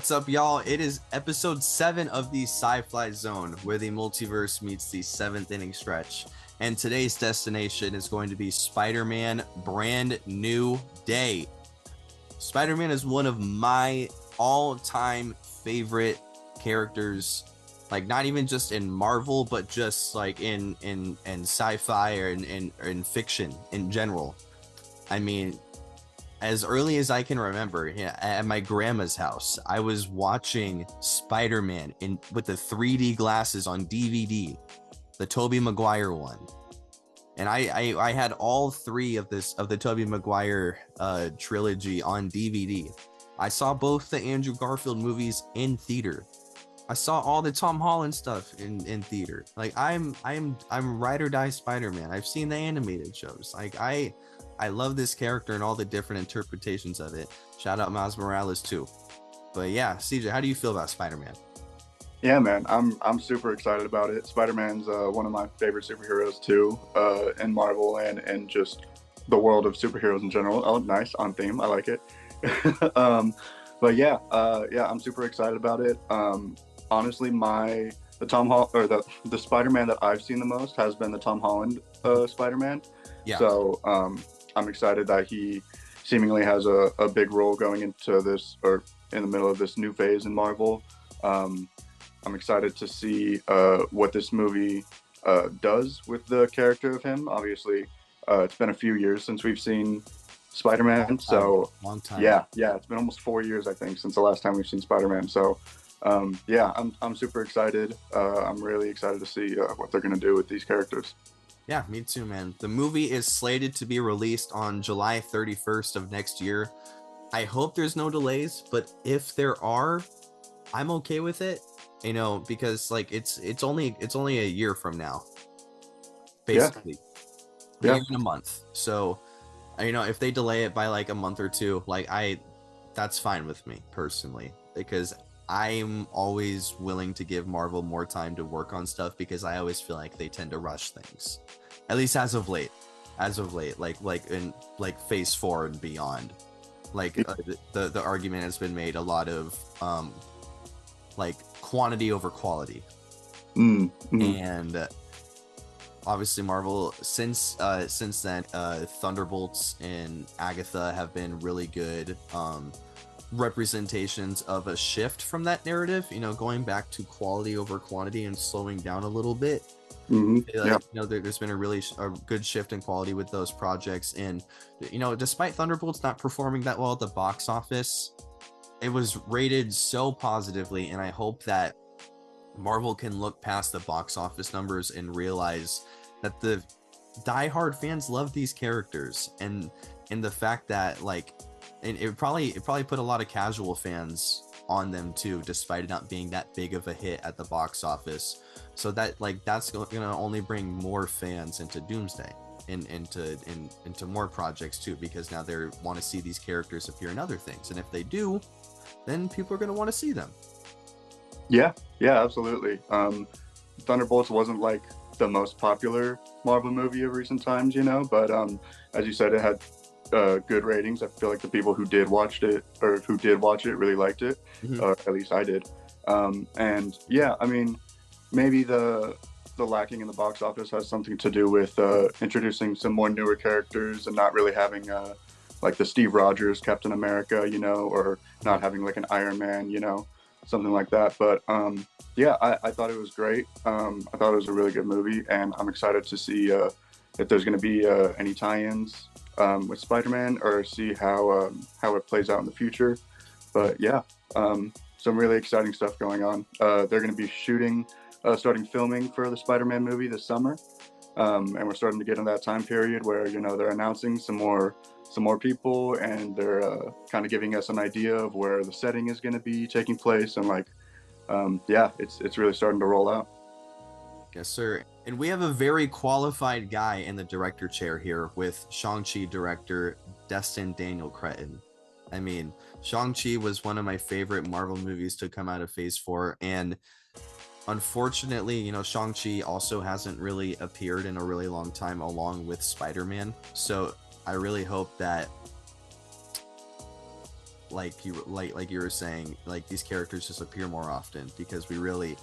What's up, y'all? It is episode 7 of the Sci-Fly Zone, where the multiverse meets the 7th inning stretch. And today's destination is going to be Spider-Man Brand New Day. Spider-Man is one of my all-time favorite characters, like not even just in Marvel, but just like in sci-fi or in fiction in general. I mean, as early as I can remember, at my grandma's house, I was watching Spider-Man with the 3D glasses on DVD, the Tobey Maguire one, and I had all three of the Tobey Maguire trilogy on DVD. I saw both the Andrew Garfield movies in theater. I saw all the Tom Holland stuff in theater. Like I'm ride or die Spider-Man. I've seen the animated shows. Like I love this character and all the different interpretations of it. Shout out Miles Morales too. But yeah, CJ, how do you feel about Spider-Man? Yeah, man, I'm super excited about it. Spider-Man's one of my favorite superheroes too, in Marvel and just the world of superheroes in general. Oh, nice, on theme. I like it. But yeah, I'm super excited about it. Honestly, the Spider-Man that I've seen the most has been the Tom Holland Spider-Man. Yeah. So I'm excited that he seemingly has a big role going into this, or in the middle of this new phase in Marvel. I'm excited to see what this movie does with the character of him. Obviously, it's been a few years since we've seen Spider-Man. Long time. Yeah, it's been almost 4 years, I think, since the last time we've seen Spider-Man. So I'm super excited. I'm really excited to see what they're going to do with these characters. Yeah, me too, man. The movie is slated to be released on July 31st of next year. I hope there's no delays, but if there are, I'm okay with it. You know, because like it's only a year from now, basically. Yeah. In a month. So, you know, if they delay it by like a month or two, that's fine with me personally, because I'm always willing to give Marvel more time to work on stuff, because I always feel like they tend to rush things. At least as of late, like in phase 4 and beyond, the argument has been made a lot of like quantity over quality. And obviously Marvel since then, Thunderbolts and Agatha have been really good representations of a shift from that narrative, you know, going back to quality over quantity and slowing down a little bit. You know, there's been a good shift in quality with those projects. And, you know, despite Thunderbolts not performing that well at the box office, it was rated so positively, and I hope that Marvel can look past the box office numbers and realize that the diehard fans love these characters, and the fact that it probably put a lot of casual fans on them too, despite it not being that big of a hit at the box office. So that that's going to only bring more fans into Doomsday and into more projects too, because now they want to see these characters appear in other things, and if they do, then people are going to want to see them. Yeah, absolutely. Thunderbolts wasn't like the most popular Marvel movie of recent times, you know, but as you said, it had good ratings. I feel like the people who did watch it really liked it. At least I did. And yeah, I mean, maybe the lacking in the box office has something to do with introducing some more newer characters and not really having like the Steve Rogers Captain America, you know, or not having like an Iron Man, you know, something like that. But yeah, I thought it was great. I thought it was a really good movie, and I'm excited to see if there's going to be any tie-ins with Spider-Man, or see how it plays out in the future. But yeah, some really exciting stuff going on. They're going to be starting filming for the Spider-Man movie this summer, and we're starting to get in that time period where, you know, they're announcing some more people, and they're kind of giving us an idea of where the setting is going to be taking place, and it's really starting to roll out. Yes, sir. And we have a very qualified guy in the director chair here with Shang-Chi director Destin Daniel Cretton. I mean, Shang-Chi was one of my favorite Marvel movies to come out of Phase 4, and unfortunately, you know, Shang-Chi also hasn't really appeared in a really long time along with Spider-Man. So I really hope that like you were saying, like these characters just appear more often, because we really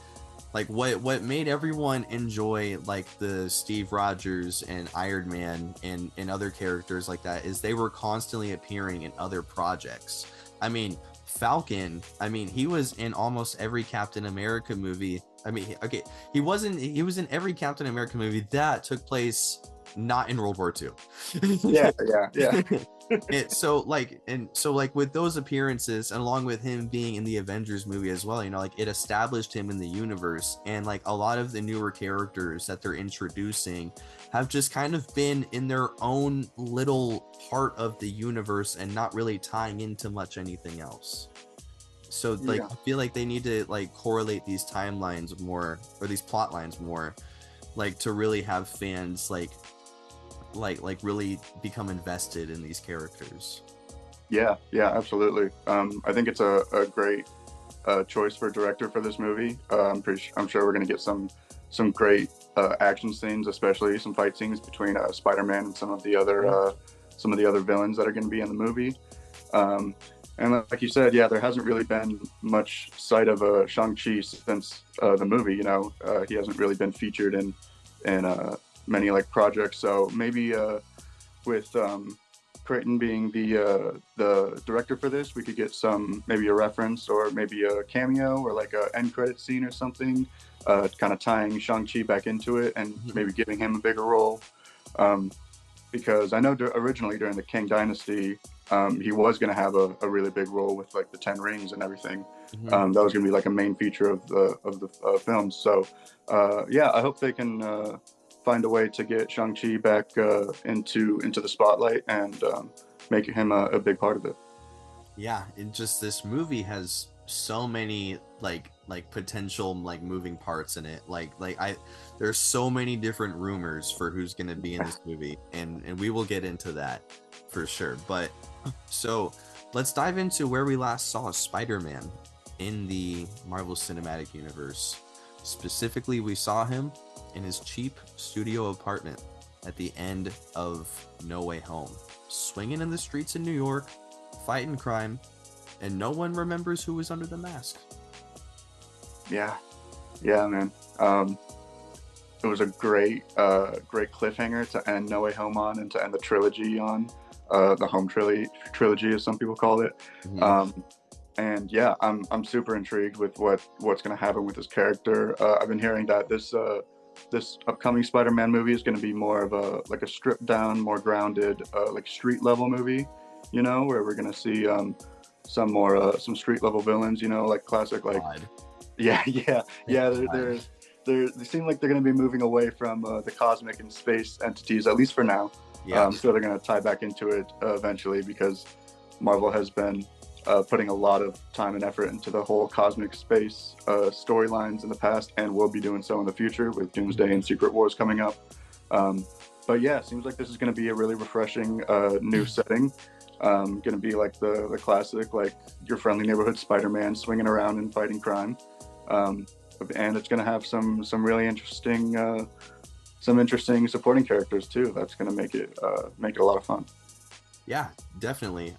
like what made everyone enjoy like the Steve Rogers and Iron Man and other characters like that is they were constantly appearing in other projects. I mean, Falcon, I mean, he was in almost every Captain America movie. I mean, okay, he was in every Captain America movie that took place not in World War II. Yeah. So like with those appearances, and along with him being in the Avengers movie as well, you know, like it established him in the universe. And like a lot of the newer characters that they're introducing have just kind of been in their own little part of the universe and not really tying into much anything else. So like I feel like they need to like correlate these timelines more, or these plot lines more, like to really have fans like really become invested in these characters. Yeah, absolutely. I think it's a great choice for director for this movie. I'm sure we're gonna get some great action scenes, especially some fight scenes between Spider-Man and some of the other villains that are gonna be in the movie. And like you said, yeah, there hasn't really been much sight of Shang-Chi since the movie. You know, he hasn't really been featured in many like projects. So maybe with Creighton being the director for this, we could get maybe a reference or maybe a cameo or like a end credit scene or something, kind of tying Shang-Chi back into it and maybe giving him a bigger role. Because I know originally during the King Dynasty, he was going to have a really big role with like the 10 rings and everything. That was going to be like a main feature of the film. So yeah, I hope they can find a way to get Shang-Chi back into the spotlight and make him a big part of it. Yeah, and just this movie has so many like potential like moving parts in it. There's so many different rumors for who's going to be in this movie, and we will get into that for sure. But so let's dive into where we last saw Spider-Man in the Marvel Cinematic Universe. Specifically, we saw him in his cheap studio apartment at the end of No Way Home, swinging in the streets in New York, fighting crime, and no one remembers who was under the mask. Yeah, man. It was a great cliffhanger to end No Way Home on, and to end the trilogy on, the Home trilogy, as some people call it. And yeah, I'm super intrigued with what's going to happen with this character. I've been hearing that this upcoming Spider-Man movie is going to be more of a stripped down, more grounded, like street level movie, you know, where we're going to see some street level villains, you know, like classic, like yeah. They seem like they're going to be moving away from the cosmic and space entities, at least for now. So they're going to tie back into it eventually, because Marvel has been putting a lot of time and effort into the whole cosmic space storylines in the past, and will be doing so in the future with Doomsday and Secret Wars coming up. But yeah, it seems like this is going to be a really refreshing new setting. Going to be like the classic, like your friendly neighborhood Spider-Man swinging around and fighting crime. And it's going to have some really interesting supporting characters too. That's going to make it a lot of fun. Yeah, definitely.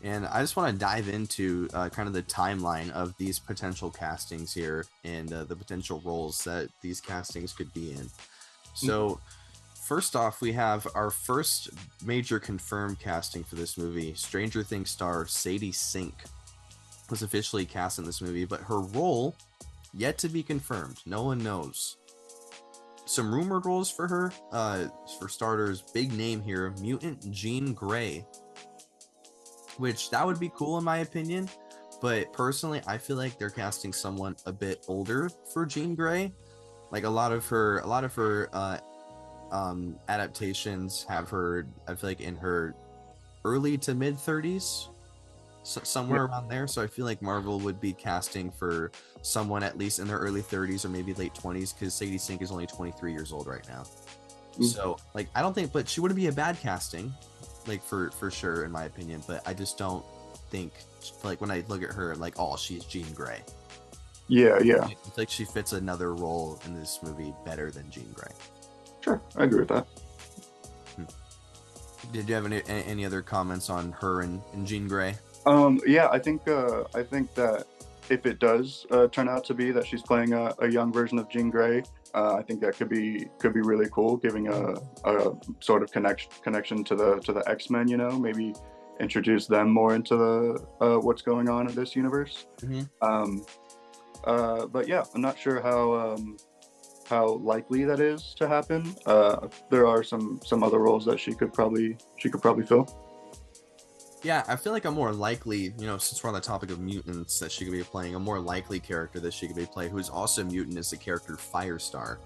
And I just want to dive into kind of the timeline of these potential castings here, and the potential roles that these castings could be in. So first off, we have our first major confirmed casting for this movie. Stranger Things star Sadie Sink was officially cast in this movie, but her role yet to be confirmed. No one knows. Some rumored roles for her, for starters, big name here, mutant Jean Grey, which that would be cool in my opinion, but personally I feel like they're casting someone a bit older for Jean Grey. Like a lot of her adaptations have her, I feel like, in her early to mid 30s, somewhere around there. So I feel like Marvel would be casting for someone at least in their early 30s or maybe late 20s, because Sadie Sink is only 23 years old right now. So like I don't think, but she wouldn't be a bad casting, like for sure in my opinion, but I just don't think, like when I look at her, like, oh, she's Jean Grey. Yeah. I feel like she fits another role in this movie better than Jean Grey. Sure, I agree with that. Did you have any other comments on her and Jean Grey? Yeah, I think that if it does turn out to be that she's playing a young version of Jean Grey, I think that could be really cool, giving a sort of connection to the X-Men. You know, maybe introduce them more into the what's going on in this universe. Mm-hmm. But yeah, I'm not sure how likely that is to happen. There are some other roles that she could probably fill. Yeah, I feel like a more likely, since we're on the topic of mutants that she could be playing, a more likely character that she could be playing, who's also a mutant, is the character Firestar,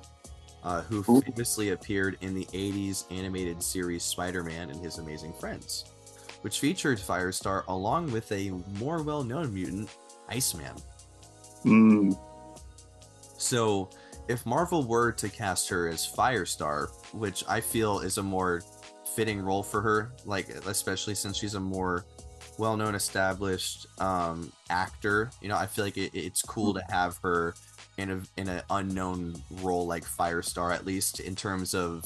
who Ooh. famously appeared in the 80s animated series Spider-Man and His Amazing Friends, which featured Firestar along with a more well-known mutant, Iceman. Mm, So, if Marvel were to cast her as Firestar, which I feel is a more fitting role for her, like especially since she's a more well-known established actor, I feel like it's cool to have her in an unknown role like Firestar, at least in terms of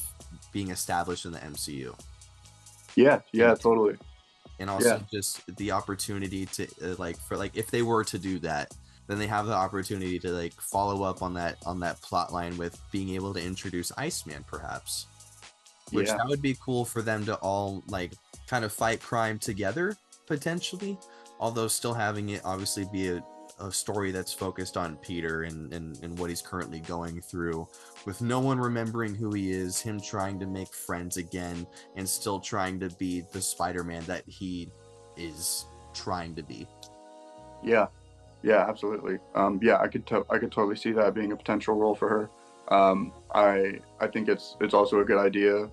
being established in the MCU. yeah, yeah, totally. And also Yeah, just the opportunity to if they were to do that, then they have the opportunity to like follow up on that plot line with being able to introduce Iceman, perhaps, which yeah, that would be cool for them to all like kind of fight crime together potentially, although still having it obviously be a story that's focused on Peter and what he's currently going through, with no one remembering who he is, him trying to make friends again and still trying to be the Spider-Man that he is trying to be. yeah, yeah, absolutely. Yeah, I could totally see that being a potential role for her. I think it's also a good idea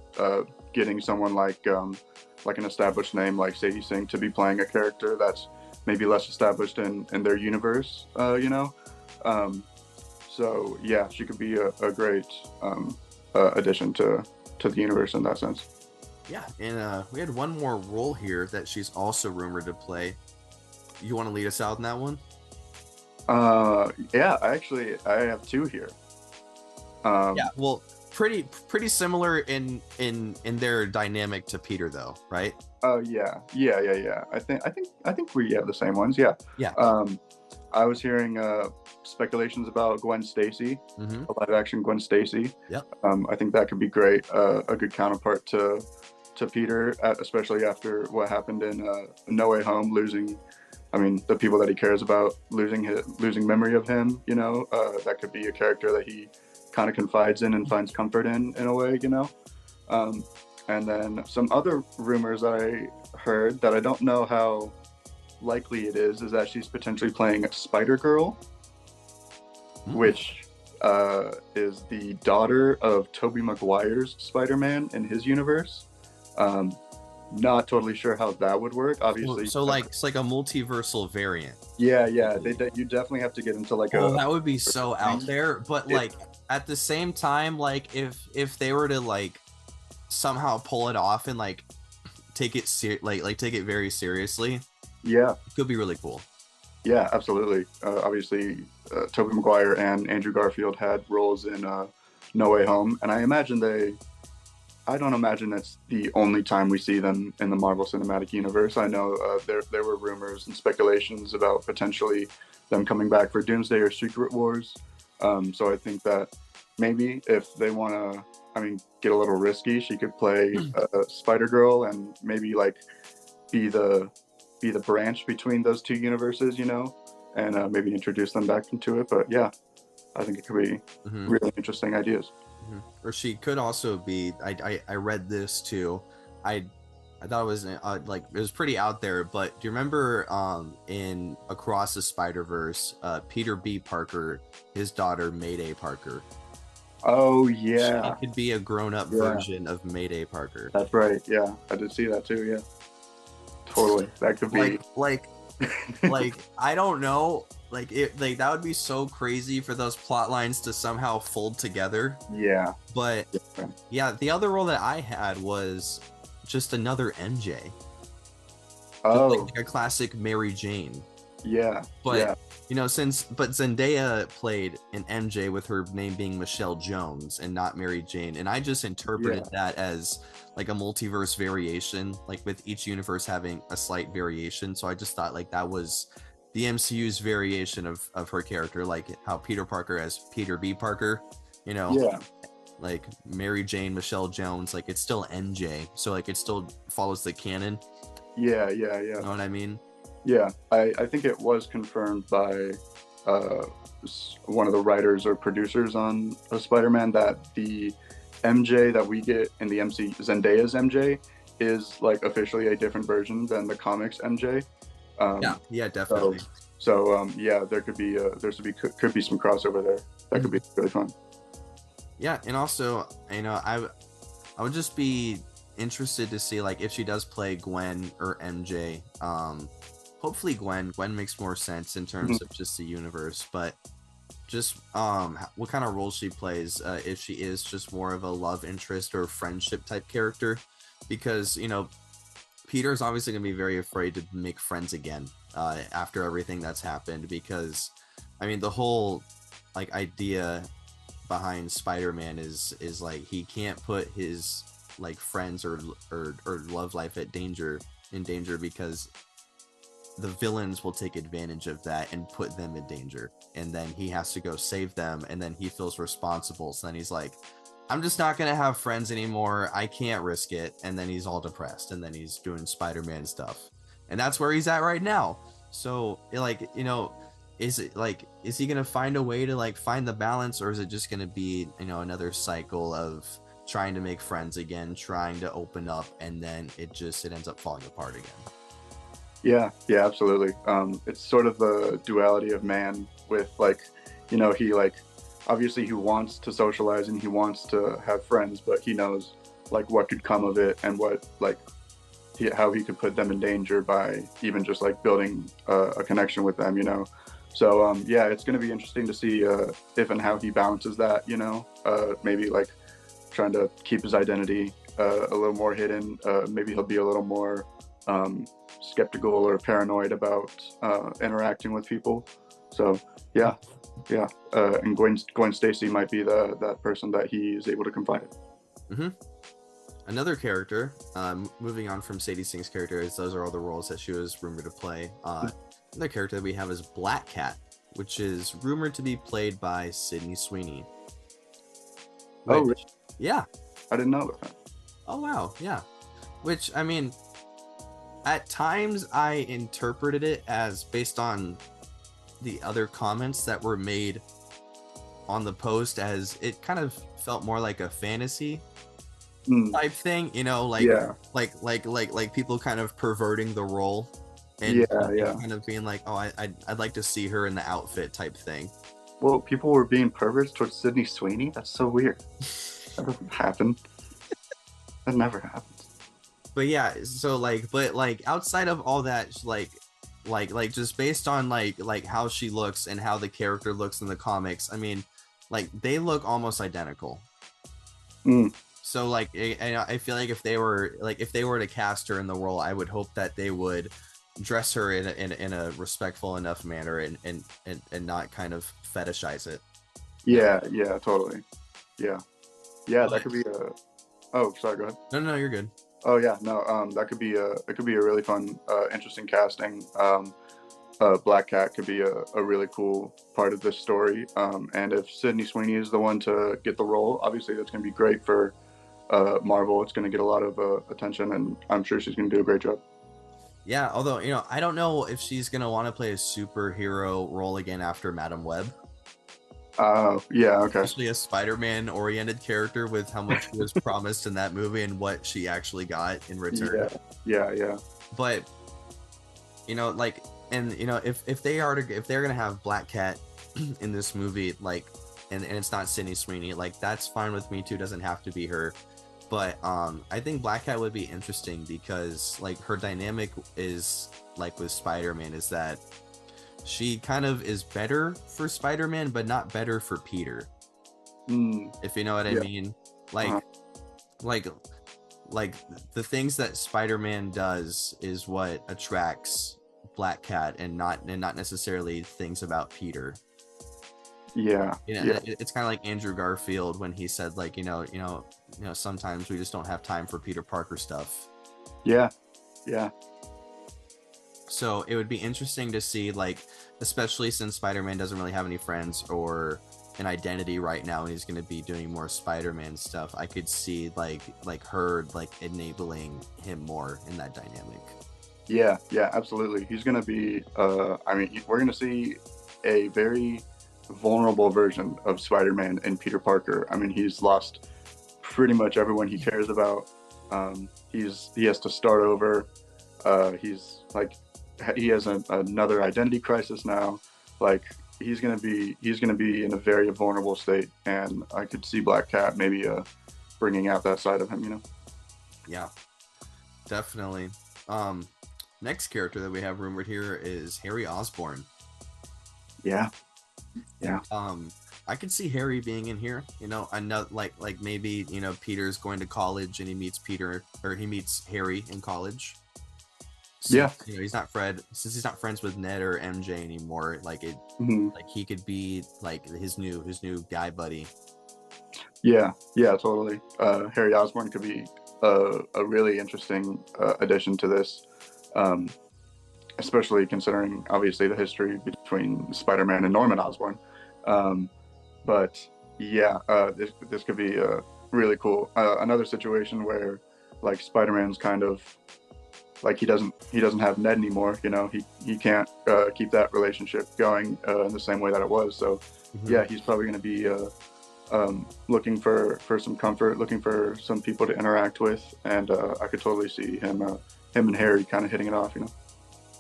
getting someone like an established name like Sadie Sink to be playing a character that's maybe less established in their universe. So yeah, she could be a great addition to the universe in that sense. Yeah, and we had one more role here that she's also rumored to play. You want to lead us out in that one? Yeah, I have two here. Yeah, well, pretty similar in their dynamic to Peter, though, right? Oh yeah, yeah, yeah, yeah. I think we have the same ones. Yeah. Yeah. I was hearing speculations about Gwen Stacy, Mm-hmm. a live action Gwen Stacy. Yep. I think that could be great. A good counterpart to Peter, especially after what happened in No Way Home, losing. I mean, the people that he cares about losing memory of him. That could be a character that he kind of confides in and finds comfort in a way. Um, and then some other rumors I heard that I don't know how likely it is that she's potentially playing Spider Girl, Mm. which is the daughter of Tobey Maguire's Spider-Man in his universe. Not totally sure how that would work. Obviously, So like it's like a multiversal variant. yeah, yeah. You definitely have to get into like Oh, that would be so out there. But it, like at the same time, like if they were to like somehow pull it off and like take it take it very seriously, yeah, it could be really cool. yeah, absolutely. Obviously, Tobey Maguire and Andrew Garfield had roles in No Way Home, and I don't imagine that's the only time we see them in the Marvel Cinematic Universe. I know there were rumors and speculations about potentially them coming back for Doomsday or Secret Wars. So I think that maybe if they want to, get a little risky, she could play Spider Girl and maybe like be the branch between those two universes, and maybe introduce them back into it. But yeah, I think it could be Mm-hmm. really interesting ideas. Mm-hmm. Or she could also be. I read this too. I thought it was like it was pretty out there. But do you remember in Across the Spider-Verse, Peter B. Parker, his daughter Mayday Parker? Oh She yeah, could be a grown-up yeah, version of Mayday Parker. that's right. Yeah, I did see that too. Yeah, totally. That could be Like I don't know. Like that would be so crazy for those plot lines to somehow fold together. yeah. But Yeah. yeah, the other role that I had was just another MJ. Just Oh, like a classic Mary Jane. Yeah, But yeah, but Zendaya played an MJ with her name being Michelle Jones and not Mary Jane, and I just interpreted yeah, that as like a multiverse variation, like with each universe having a slight variation. So I just thought like that was the MCU's variation of her character, like how Peter Parker has Peter B. Parker, you know, yeah, like Mary Jane, Michelle Jones, like it's still MJ, so like it still follows the canon. yeah, yeah, yeah. You know what I mean? Yeah, I think it was confirmed by uh, one of the writers or producers on Spider-Man that the MJ that we get in the MC Zendaya's MJ is like officially a different version than the comics MJ. Yeah, Um, yeah, so definitely. yeah, there could be could be some crossover there. That could be really fun. Yeah, and also, I would just be interested to see like if she does play Gwen or MJ. Hopefully Gwen. Gwen makes more sense in terms of just the universe, but just what kind of role she plays, if she is just more of a love interest or friendship type character, because Peter's obviously gonna be very afraid to make friends again after everything that's happened, because I mean the whole like idea behind Spider-Man is like he can't put his like friends or love life in danger, because the villains will take advantage of that and put them in danger, and then he has to go save them, and then he feels responsible, so then he's like, I'm just not gonna have friends anymore, I can't risk it, and then he's all depressed, and then he's doing Spider-Man stuff, and that's where he's at right now. So like is he gonna find a way to like find the balance, or is it just gonna be another cycle of trying to make friends again, trying to open up, and then it ends up falling apart again? Yeah, yeah, absolutely. It's sort of the duality of man with like, he like obviously he wants to socialize and he wants to have friends, but he knows like what could come of it and what like how he could put them in danger by even just like building a connection with them, So yeah, it's going to be interesting to see if and how he balances that, maybe like trying to keep his identity a little more hidden. Maybe he'll be a little more skeptical or paranoid about interacting with people. So yeah, yeah, and Gwen Stacy might be that person that he is able to confide in. Mm-hmm. Another character, moving on from Sadie Sink's character, as those are all the roles that she was rumored to play. Another character that we have is Black Cat, which is rumored to be played by Sydney Sweeney. Which, oh, really? Yeah. I didn't know about that. Oh wow, yeah. Which I mean, at times I interpreted it as based on the other comments that were made on the post, as it kind of felt more like a fantasy type thing, like Yeah, like people kind of perverting the role, and yeah. kind of being like, oh, I'd like to see her in the outfit type thing. Well, people were being perverts towards Sydney Sweeney. That's so weird. That doesn't happen. That never happens. But yeah, so like, but like outside of all that, like just based on like how she looks and how the character looks in the comics, I mean, like they look almost identical. So like I feel like if they were to cast her in the role, I would hope that they would dress her in a respectful enough manner, and not kind of fetishize it. Yeah, yeah, totally. Yeah, yeah. That could be a. Oh, sorry. Go ahead. No, you're good. Oh yeah, no. That could be a really fun, interesting casting. Black Cat could be a really cool part of this story. And if Sydney Sweeney is the one to get the role, obviously that's going to be great for Marvel. It's going to get a lot of attention, and I'm sure she's going to do a great job. Yeah, although I don't know if she's gonna want to play a superhero role again after Madam Web. Yeah, okay. Especially a Spider-Man oriented character, with how much she was promised in that movie and what she actually got in return. Yeah. But like, and if they're gonna have Black Cat in this movie, like, and it's not Sydney Sweeney, like that's fine with me too. Doesn't have to be her. But I think Black Cat would be interesting, because like her dynamic is like with Spider-Man is that she kind of is better for Spider-Man, but not better for Peter. If you know what I mean. Like, like the things that Spider-Man does is what attracts Black Cat and not necessarily things about Peter. Yeah. It's kind of like Andrew Garfield when he said, like, sometimes we just don't have time for Peter Parker stuff. Yeah. So it would be interesting to see, like, especially since Spider-Man doesn't really have any friends or an identity right now, and he's going to be doing more Spider-Man stuff. I could see like her like enabling him more in that dynamic. Yeah, absolutely. He's going to be, we're going to see a very vulnerable version of Spider-Man and Peter Parker. I mean, he's lost pretty much everyone he cares about. He has to start over. He has another identity crisis now. Like, he's gonna be in a very vulnerable state, and I could see Black Cat maybe bringing out that side of him. Yeah, definitely. Next character that we have rumored here is Harry Osborn. Yeah. I could see Harry being in here. Another like maybe Peter's going to college and he meets Harry in college. So, yeah. He's not friends with Ned or MJ anymore. Like he could be like his new guy buddy. Yeah, totally. Harry Osborn could be a really interesting addition to this, especially considering obviously the history between Spider-Man and Norman Osborn. But yeah, this could be really cool. Another situation where like Spider-Man's kind of like he doesn't have Ned anymore. He can't keep that relationship going in the same way that it was. So yeah, he's probably going to be looking for some comfort, looking for some people to interact with, and I could totally see him and Harry kind of hitting it off.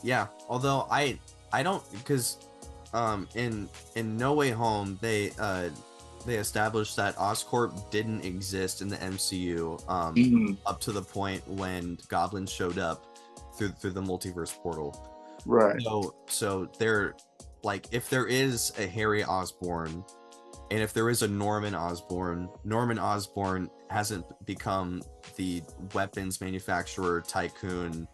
Yeah, although I don't, because in No Way Home they established that Oscorp didn't exist in the MCU up to the point when Goblin showed up through the multiverse portal. Right. So they're like, if there is a Harry Osborn and if there is a Norman Osborn hasn't become the weapons manufacturer tycoon,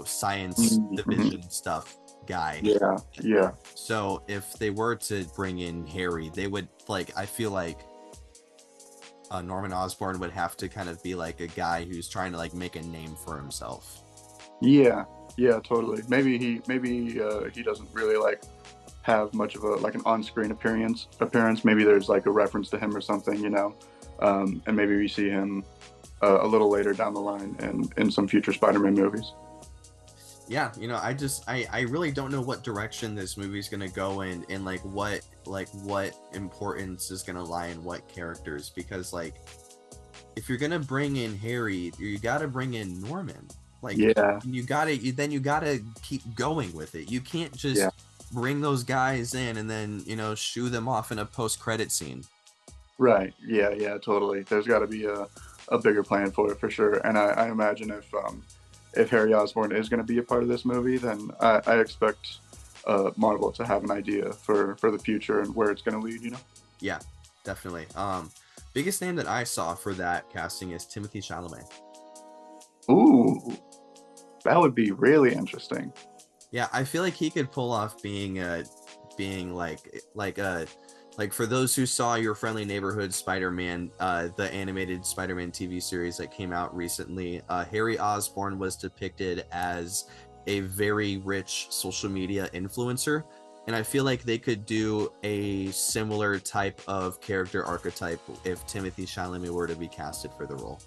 science division stuff guy. Yeah. So if they were to bring in Harry, they would, like, I feel like Norman Osborn would have to kind of be like a guy who's trying to like make a name for himself. Yeah, totally. Maybe he doesn't really like have much of an on-screen appearance. Maybe there's like a reference to him or something, and maybe we see him a little later down the line in some future Spider-Man movies. Yeah, I really don't know what direction this movie's gonna go in, and like what importance is gonna lie in what characters, because like if you're gonna bring in Harry, you gotta bring in Norman. Like, yeah, you gotta keep going with it. You can't just bring those guys in and then shoo them off in a post-credit scene. Right. Yeah, totally. There's got to be a bigger plan for it, for sure. And I imagine if Harry Osborn is going to be a part of this movie, then I expect Marvel to have an idea for the future and where it's going to lead. Yeah, definitely. Biggest name that I saw for that casting is Timothée Chalamet. Ooh, that would be really interesting. Yeah, I feel like he could pull off being like for those who saw Your Friendly Neighborhood Spider-Man, the animated Spider-Man TV series that came out recently, Harry Osborn was depicted as a very rich social media influencer, and I feel like they could do a similar type of character archetype if Timothée Chalamet were to be casted for the role.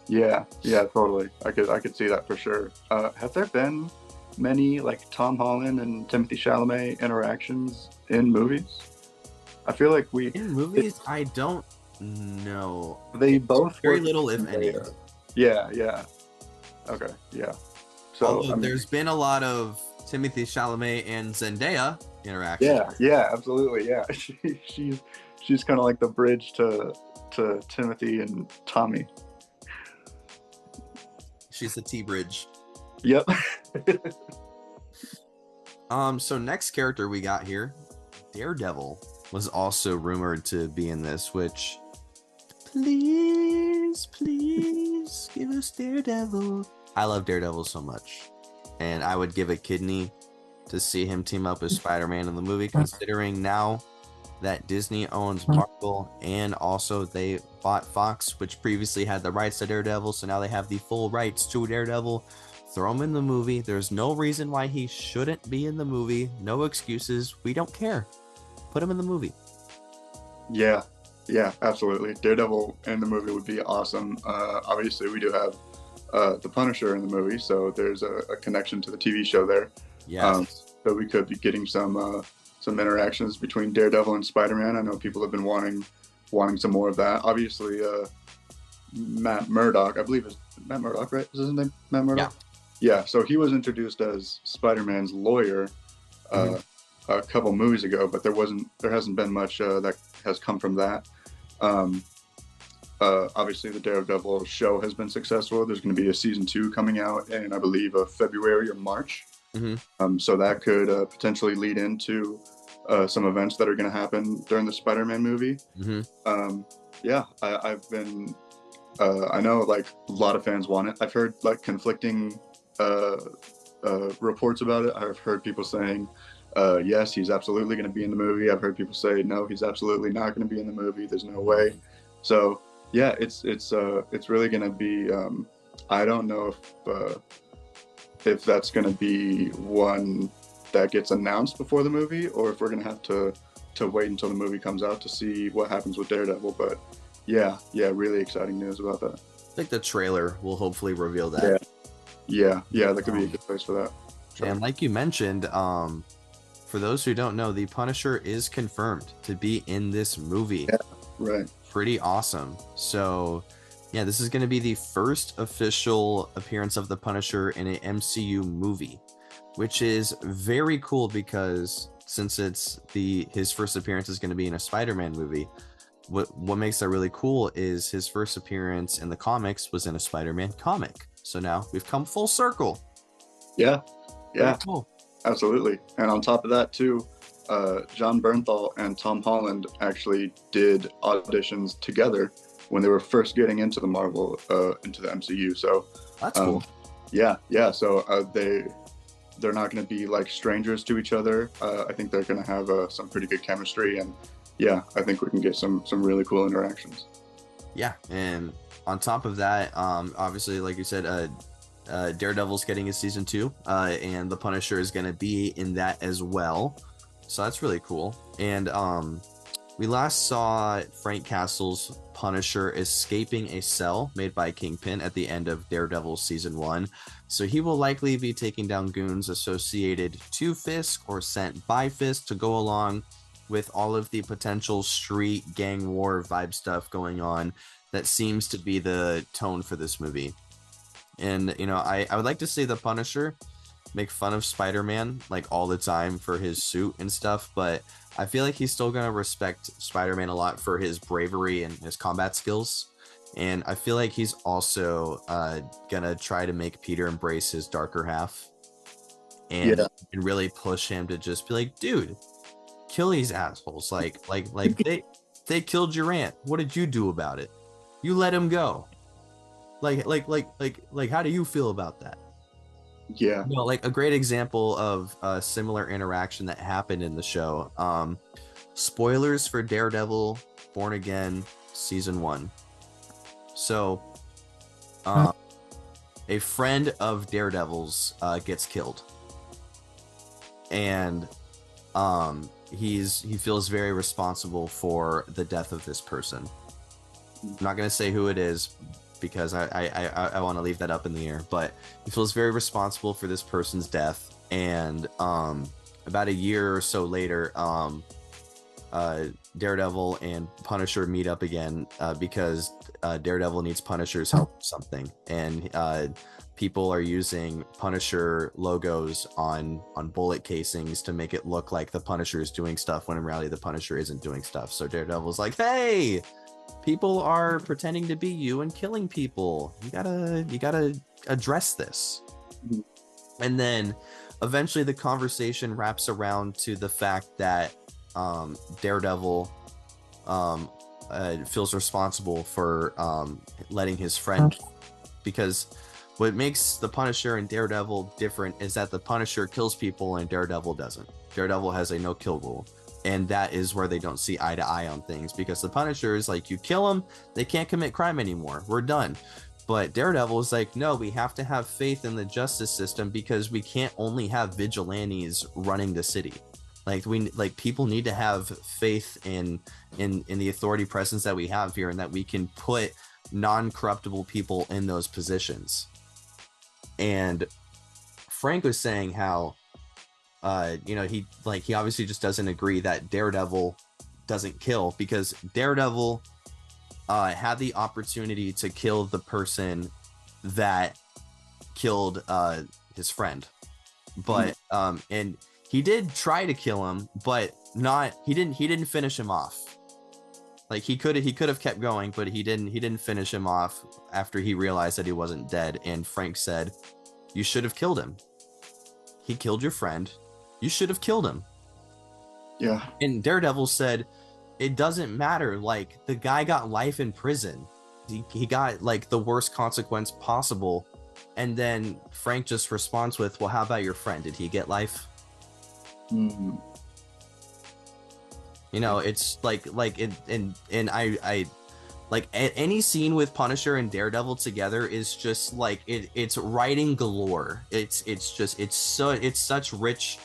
Yeah, totally. I could see that for sure. Have there been many like Tom Holland and Timothée Chalamet interactions in movies? I feel like I don't know. They both very little, if any. Yeah. Okay, yeah. So there's been a lot of Timothée Chalamet and Zendaya interaction. Yeah, absolutely. Yeah, she's kind of like the bridge to Timothy and Tommy. She's the T-bridge. Yep. So next character we got here, Daredevil, was also rumored to be in this, which please give us Daredevil. I love Daredevil so much. and I would give a kidney to see him team up with Spider-Man in the movie, considering now that Disney owns Marvel and also they bought Fox, which previously had the rights to Daredevil, so now they have the full rights to Daredevil. Throw him in the movie. There's no reason why he shouldn't be in the movie. No excuses. We don't care. Put him in the movie. Yeah, absolutely. Daredevil in the movie would be awesome. Obviously, we do have the Punisher in the movie, so there's a connection to the TV show there. Yeah. So we could be getting some interactions between Daredevil and Spider-Man. I know people have been wanting some more of that. Obviously, Matt Murdock, I believe is Matt Murdock, right? Is his name Matt Murdock? Yeah. So he was introduced as Spider-Man's lawyer a couple movies ago, but there hasn't been much that has come from that. Obviously, the Daredevil show has been successful. There's going to be a season 2 coming out in, I believe, February or March. So that could potentially lead into some events that are going to happen during the Spider-Man movie. I've been, I know like a lot of fans want it. I've heard like conflicting reports about it. I've heard people saying, yes, he's absolutely going to be in the movie. I've heard people say, no, he's absolutely not going to be in the movie. There's no way. So yeah, it's really going to be, I don't know if that's going to be one that gets announced before the movie, or if we're going to have to wait until the movie comes out to see what happens with Daredevil. But yeah, really exciting news about that. I think the trailer will hopefully reveal that. Yeah, that could be a good place for that. Sure. And like you mentioned, for those who don't know, the Punisher is confirmed to be in this movie. Yeah, right. Pretty awesome. So yeah, this is going to be the first official appearance of the Punisher in an MCU movie, which is very cool because since it's his first appearance is going to be in a Spider-Man movie, what makes that really cool is his first appearance in the comics was in a Spider-Man comic. So now we've come full circle. Yeah. Very cool. Absolutely. And on top of that too, John Bernthal and Tom Holland actually did auditions together when they were first getting into the into the MCU. So that's cool. Yeah. So they're not going to be like strangers to each other. I think they're going to have some pretty good chemistry, and yeah, I think we can get some really cool interactions. Yeah, and on top of that, obviously, like you said, Daredevil's getting a season 2, and the Punisher is going to be in that as well. So that's really cool. And we last saw Frank Castle's Punisher escaping a cell made by Kingpin at the end of Daredevil season 1. So he will likely be taking down goons associated to Fisk or sent by Fisk to go along with all of the potential street gang war vibe stuff going on that seems to be the tone for this movie. And, you know, I would like to see the Punisher make fun of Spider-Man like all the time for his suit and stuff, but I feel like he's still going to respect Spider-Man a lot for his bravery and his combat skills. And I feel like he's also going to try to make Peter embrace his darker half and really push him to just be like, dude, kill these assholes. Like they killed your aunt. What did you do about it? You let him go. Like how do you feel about that? Yeah. You know, like a great example of a similar interaction that happened in the show. Spoilers for Daredevil Born Again season 1. So a friend of Daredevil's gets killed. And he feels very responsible for the death of this person. I'm not going to say who it is because I want to leave that up in the air, but he feels very responsible for this person's death. And about a year or so later, Daredevil and Punisher meet up again because Daredevil needs Punisher's help with something, and people are using Punisher logos on bullet casings to make it look like the Punisher is doing stuff when in reality the Punisher isn't doing stuff. So Daredevil's like, hey, people are pretending to be you and killing people. You gotta address this. And then eventually the conversation wraps around to the fact that Daredevil feels responsible for letting his friend, because What makes the Punisher and Daredevil different is that the Punisher kills people and Daredevil doesn't. Daredevil has a no kill rule. And that is where they don't see eye to eye on things, because the Punisher is like, you kill them, they can't commit crime anymore. We're done. But Daredevil is like, no, we have to have faith in the justice system, because we can't only have vigilantes running the city. Like people need to have faith in the authority presence that we have here, and that we can put non-corruptible people in those positions. And Frank was saying how he obviously just doesn't agree that Daredevil doesn't kill, because Daredevil had the opportunity to kill the person that killed his friend, but and he did try to kill him, but he didn't finish him off. Like he could have kept going, but he didn't finish him off after he realized that he wasn't dead. And Frank said, you should have killed him. He killed your friend. You should have killed him. Yeah. And Daredevil said, it doesn't matter. Like, the guy got life in prison. He got like the worst consequence possible. And then Frank just responds with, well, how about your friend? Did he get life? Mm-hmm. You know, it's like I like any scene with Punisher and Daredevil together is just like it's writing galore. It's such rich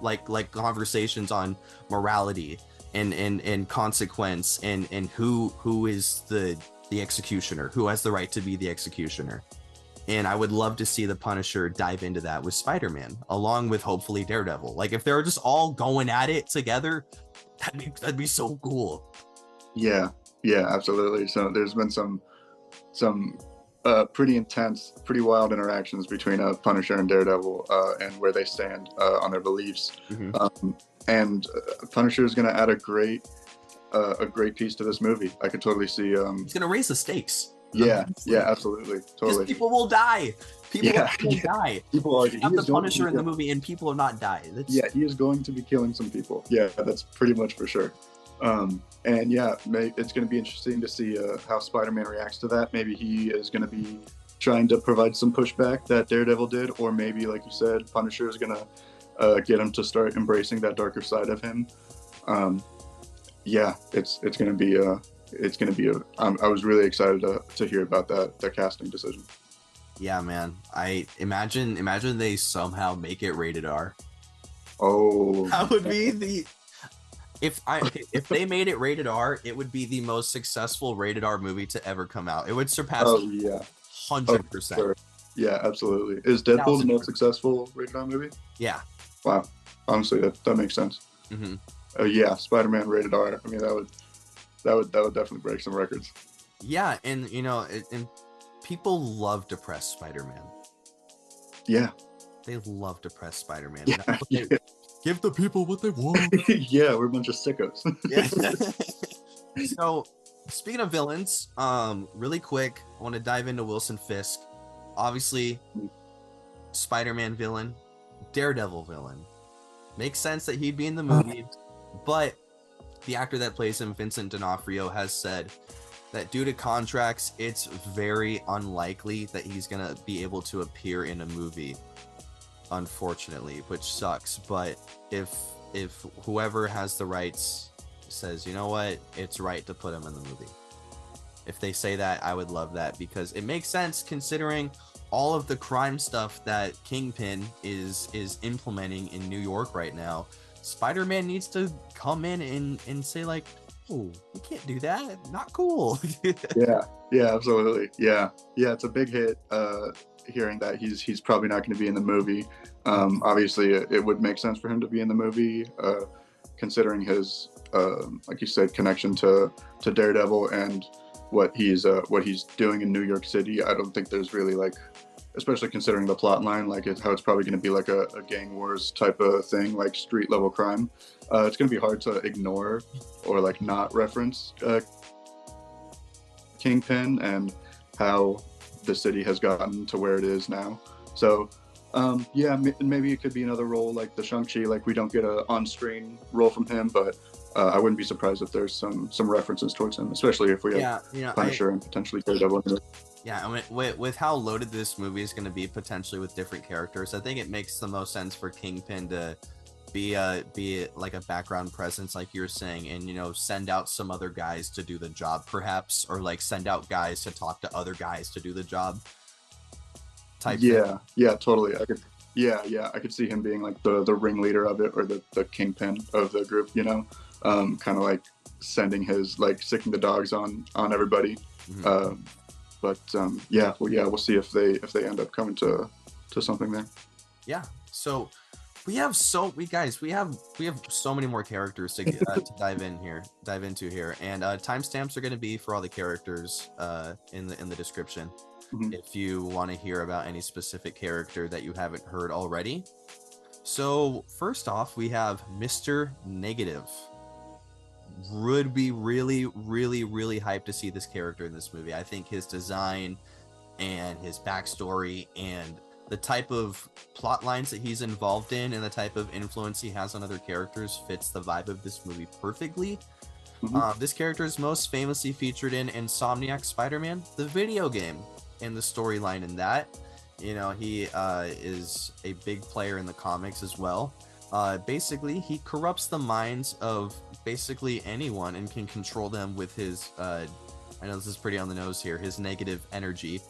like conversations on morality and consequence and who is the executioner, who has the right to be the executioner. And I would love to see the Punisher dive into that with Spider-Man, along with hopefully Daredevil. Like, if they're just all going at it together, that'd be so cool. Yeah, absolutely. So there's been some pretty intense, pretty wild interactions between Punisher and Daredevil, and where they stand on their beliefs. Mm-hmm. And Punisher is going to add a great piece to this movie. I could totally see. He's going to raise the stakes. Yeah, absolutely, totally. People will die. People will die. People are. Have the Punisher in the movie, and people have not died. Yeah, he is going to be killing some people. Yeah, that's pretty much for sure. And yeah, it's going to be interesting to see how Spider-Man reacts to that. Maybe he is going to be trying to provide some pushback that Daredevil did, or maybe, like you said, Punisher is going to get him to start embracing that darker side of him. Yeah, it's going to be I was really excited to hear about that casting decision. Yeah, man. I imagine they somehow make it rated R. Oh, that would be if they made it rated R, it would be the most successful rated R movie to ever come out. It would surpass 100%. Sure. Yeah, absolutely. Is Deadpool the most successful rated R movie? Yeah. Wow. Honestly, that makes sense. Mm-hmm. Yeah, Spider-Man rated R. I mean, that would definitely break some records. Yeah, and and people love depressed Spider-Man. Yeah. They love depressed Spider-Man. Yeah. Give the people what they want. Yeah, we're a bunch of sickos. Yeah. So, speaking of villains, really quick, I want to dive into Wilson Fisk. Obviously, Spider-Man villain, Daredevil villain. Makes sense that he'd be in the movie, but the actor that plays him, Vincent D'Onofrio, has said that due to contracts, it's very unlikely that he's going to be able to appear in a movie, unfortunately, which sucks. But if whoever has the rights says, you know what, it's right to put him in the movie. If they say that, I would love that, because it makes sense considering all of the crime stuff that Kingpin is implementing in New York right now. Spider-Man needs to come in and say, like, oh, you can't do that. Not cool. Yeah, absolutely. Yeah, it's a big hit hearing that he's probably not going to be in the movie. Obviously, it would make sense for him to be in the movie, considering his, like you said, connection to Daredevil and what he's doing in New York City. I don't think there's really, like, especially considering the plot line, like how it's probably going to be like a gang wars type of thing, like street level crime. It's going to be hard to ignore or like not reference Kingpin and how the city has gotten to where it is now. So yeah, maybe it could be another role like the Shang-Chi, like we don't get a on-screen role from him, but I wouldn't be surprised if there's some references towards him, especially if we have Punisher and potentially Daredevil. Yeah, I mean, with how loaded this movie is going to be potentially with different characters, I think it makes the most sense for Kingpin to be like a background presence, like you're saying, and send out some other guys to do the job, perhaps, or like send out guys to talk to other guys to do the job, type thing. Yeah, totally. I could see him being like the ringleader of it, or the kingpin of the group. Kind of like sending his like sicking the dogs on everybody. Mhm. Yeah, we'll see if they end up coming to something there. Yeah. So we have we have so many more characters to dive into here, and timestamps are going to be for all the characters in the description. Mhm. If you want to hear about any specific character that you haven't heard already. So first off, we have Mr. Negative. Would be really, really, really hyped to see this character in this movie. I think his design and his backstory and the type of plot lines that he's involved in and the type of influence he has on other characters fits the vibe of this movie perfectly. This character is most famously featured in Insomniac Spider-Man, the video game, and the storyline in that. He is a big player in the comics as well. Basically, he corrupts the minds of basically anyone and can control them with his I know this is pretty on the nose here, his negative energy,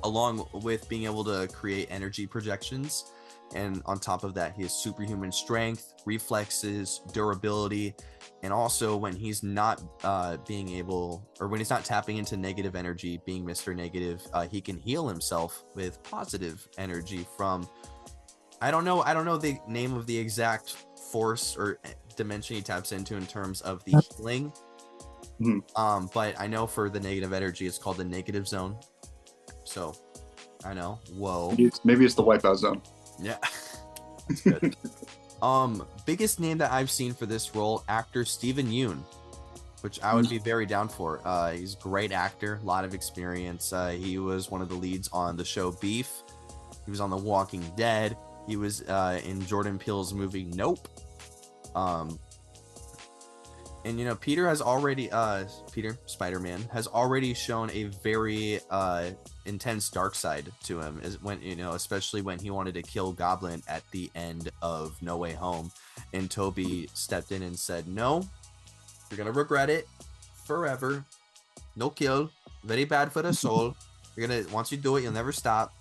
along with being able to create energy projections. And on top of that, he has superhuman strength, reflexes, durability, and also when he's not being able, or when he's not tapping into negative energy, being Mr. Negative, he can heal himself with positive energy from, I don't know the name of the exact force or dimension he taps into in terms of the healing. But I know for the negative energy, it's called the negative zone. So I know. Whoa. Maybe it's the wipeout zone. Yeah. That's good. Biggest name that I've seen for this role, actor Steven Yeun, which I would be very down for. He's a great actor, a lot of experience. He was one of the leads on the show Beef. He was on The Walking Dead. He was in Jordan Peele's movie Nope. And Peter has already Peter Spider-Man has already shown a very intense dark side to him, is when especially when he wanted to kill Goblin at the end of No Way Home, and Toby stepped in and said, no, you're gonna regret it forever, no kill, very bad for the soul, once you do it, you'll never stop.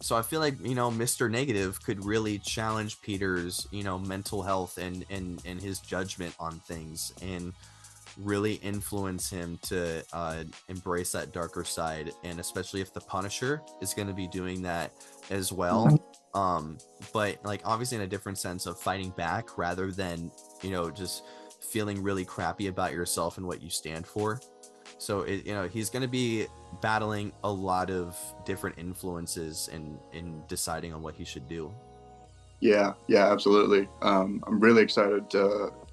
So I feel like Mr. Negative could really challenge Peter's mental health and his judgment on things, and really influence him to embrace that darker side. And especially if the Punisher is going to be doing that as well, but like obviously in a different sense of fighting back rather than just feeling really crappy about yourself and what you stand for. So he's going to be battling a lot of different influences in deciding on what he should do. Yeah, absolutely. I'm really excited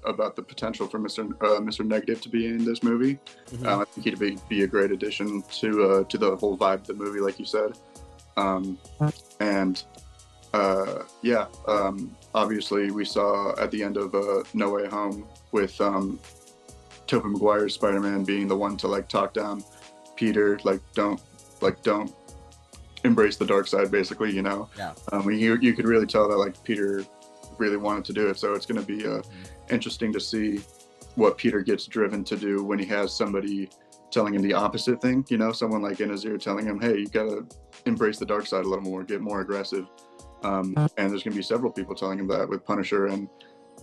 about the potential for Mr. Negative to be in this movie. I think he'd be a great addition to the whole vibe of the movie, like you said. Obviously we saw at the end of No Way Home with Tobey Maguire's Spider-Man being the one to like talk down Peter, don't embrace the dark side, basically. Yeah. You could really tell that like Peter really wanted to do it. So it's going to be interesting to see what Peter gets driven to do when he has somebody telling him the opposite thing. Someone like in his ear telling him, "Hey, you gotta embrace the dark side a little more, get more aggressive." And there's going to be several people telling him that, with Punisher and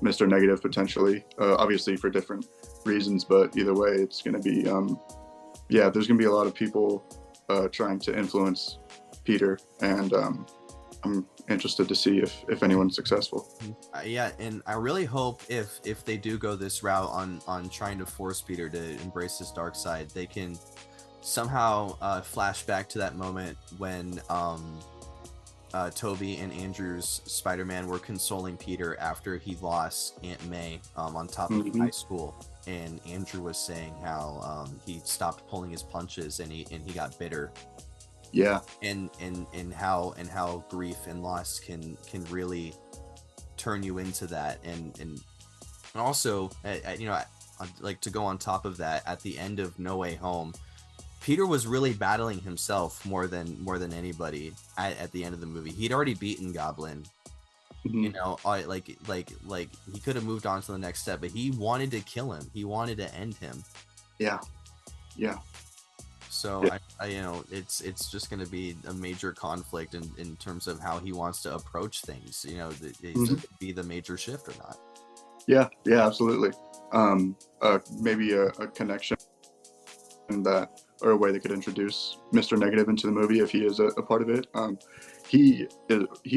Mr. Negative potentially, obviously for different reasons, but either way, it's going to be there's going to be a lot of people trying to influence Peter, and I'm interested to see if anyone's successful. And I really hope if they do go this route on trying to force Peter to embrace his dark side, they can somehow flash back to that moment when Toby and Andrew's Spider-Man were consoling Peter after he lost Aunt May on top of high school, and Andrew was saying how he stopped pulling his punches and he got bitter. Yeah. And how grief and loss can really turn you into that, and also like to go on top of that, at the end of No Way Home, Peter was really battling himself more than anybody at the end of the movie. He'd already beaten Goblin. You know, like he could have moved on to the next step, but he wanted to kill him. He wanted to end him. Yeah. So I you know, it's just going to be a major conflict in terms of how he wants to approach things. You know, is it be the major shift or not? Yeah, absolutely. Maybe a connection that, or a way they could introduce Mr. Negative into the movie if he is a part of it. He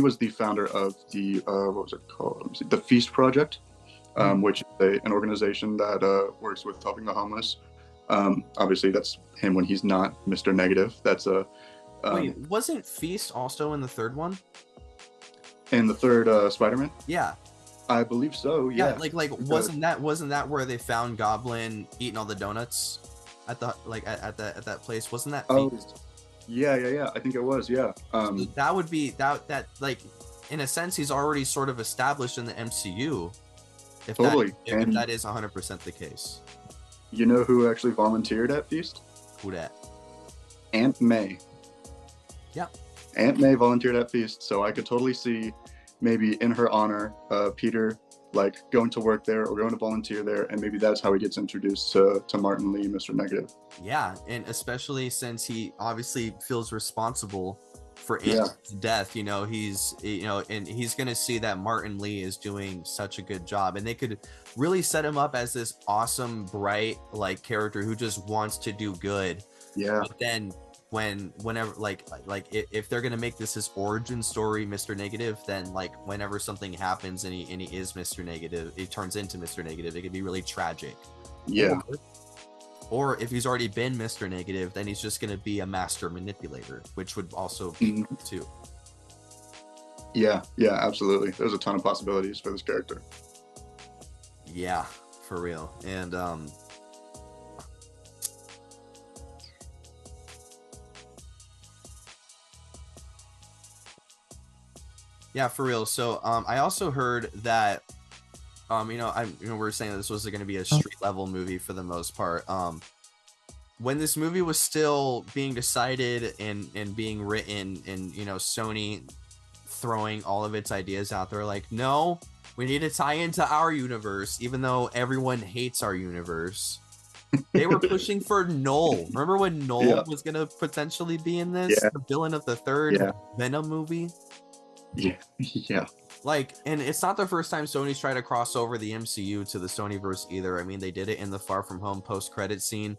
was the founder of the what was it called? The Feast Project, which is an organization that works with helping the homeless. Obviously, that's him when he's not Mr. Negative. That's a wait. Wasn't Feast also in the third one? In the third Spider-Man? Yeah, I believe so. Yeah. Wasn't that where they found Goblin eating all the donuts at the at that place? Wasn't that Feast? Oh, yeah. I think it was. Yeah. So that would be that like, in a sense, he's already sort of established in the MCU. If totally. If that is 100% the case. You know who actually volunteered at Feast? Who that? Aunt May. Yeah. Aunt May volunteered at Feast, so I could totally see maybe in her honor, Peter like going to work there or going to volunteer there, and maybe that's how he gets introduced to Martin Lee, Mr. Negative. Yeah, and especially since he obviously feels responsible for Aunt's death, you know, and he's gonna see that Martin Lee is doing such a good job, and they could really set him up as this awesome, bright, like, character who just wants to do good. Yeah. But then whenever if they're gonna make this his origin story, Mr. Negative, then like whenever something happens and he is Mr. Negative, he turns into Mr. Negative, it could be really tragic. Yeah. Or if he's already been Mr. Negative, then he's just gonna be a master manipulator, which would also be too. Yeah, absolutely. There's a ton of possibilities for this character. Yeah, for real. And yeah, for real. So I also heard that we were saying that this was going to be a street level movie for the most part. When this movie was still being decided and being written, and Sony throwing all of its ideas out there, like, no, we need to tie into our universe, even though everyone hates our universe. They were pushing for Null. Remember when Null was going to potentially be in this? Yeah. The villain of the third Venom movie? Yeah. Like, and it's not the first time Sony's tried to cross over the MCU to the Sonyverse either. I mean, they did it in the Far From Home post-credit scene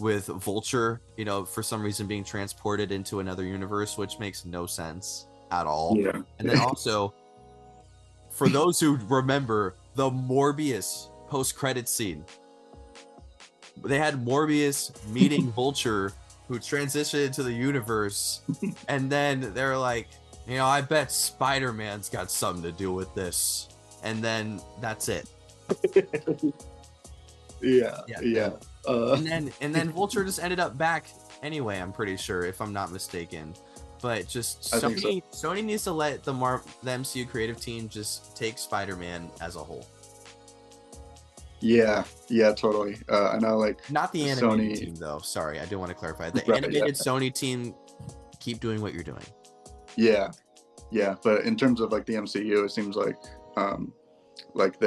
with Vulture, for some reason being transported into another universe, which makes no sense at all. Yeah. And then also, for those who remember the Morbius post-credit scene, they had Morbius meeting Vulture, who transitioned into the universe, and then they're like, I bet Spider-Man's got something to do with this. And then that's it. Yeah. And then Vulture just ended up back anyway, I'm pretty sure, if I'm not mistaken. But just Sony needs to let the MCU creative team just take Spider-Man as a whole. Yeah, totally. I know, like, not the animated team though. Sorry, I do want to clarify. The animated Sony team, keep doing what you're doing. Yeah, but in terms of like the MCU, it seems like